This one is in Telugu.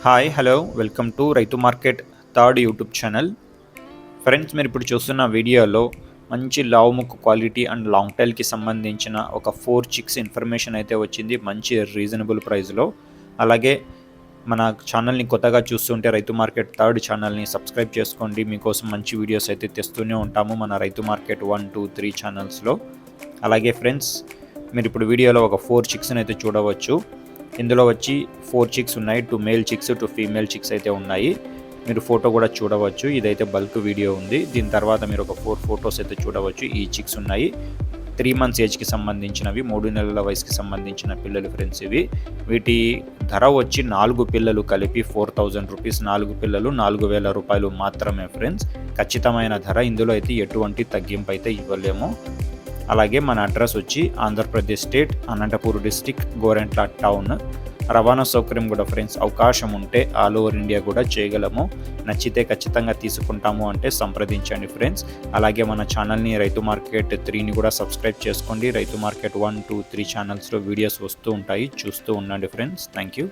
హాయ్ హలో వెల్కమ్ టు రైతు market third YouTube channel. Friends, మీరు ఇప్పుడు చూస్తున్న వీడియోలో మంచి లావు ముక్కు క్వాలిటీ అండ్ లాంగ్ టైల్కి సంబంధించిన ఒక 4 చిక్స్ ఇన్ఫర్మేషన్ అయితే వచ్చింది మంచి రీజనబుల్ ప్రైస్లో. అలాగే మన ఛానల్ని కొత్తగా చూస్తుంటే రైతు మార్కెట్ థర్డ్ ఛానల్ని సబ్స్క్రైబ్ చేసుకోండి. మీకోసం మంచి వీడియోస్ అయితే తెస్తూనే ఉంటాము మన రైతు మార్కెట్ 1, 2, 3 ఛానల్స్లో. అలాగే ఫ్రెండ్స్, మీరు ఇప్పుడు వీడియోలో ఒక 4 చిక్స్ని అయితే చూడవచ్చు. ఇందులో వచ్చి 4 చిక్స్ ఉన్నాయి, 2 మేల్ చిక్స్ 2 ఫీమేల్ చిక్స్ అయితే ఉన్నాయి. మీరు ఫోటో కూడా చూడవచ్చు. ఇదైతే బల్క్ వీడియో ఉంది. దీని తర్వాత మీరు ఒక 4 ఫొటోస్ అయితే చూడవచ్చు. ఈ చిక్స్ ఉన్నాయి 3 మంత్స్ ఏజ్కి సంబంధించినవి, 3 నెలల వయసుకి సంబంధించిన పిల్లలు ఫ్రెండ్స్. వీటి ధర వచ్చి 4 పిల్లలు కలిపి 4000 రూపీస్. 4 పిల్లలు 4000 రూపాయలు మాత్రమే ఫ్రెండ్స్. ఖచ్చితమైన ధర. ఇందులో అయితే ఎటువంటి తగ్గింపు అయితే ఇవ్వలేము. అలాగే మన అడ్రస్ వచ్చి Andhra Pradesh state, Anantapur district, Gorantla town. రవాణా సౌకర్యం కూడా ఫ్రెండ్స్ అవకాశం ఉంటే ఆల్ ఓవర్ ఇండియా కూడా చేయగలము. నచ్చితే ఖచ్చితంగా తీసుకుంటాము అంటే సంప్రదించండి ఫ్రెండ్స్. అలాగే మన ఛానల్ని రైతు మార్కెట్ 3ని కూడా సబ్స్క్రైబ్ చేసుకోండి. రైతు మార్కెట్ 1, 2, 3 ఛానల్స్లో వీడియోస్ వస్తూ ఉంటాయి, చూస్తూ ఉండండి ఫ్రెండ్స్. Thank you.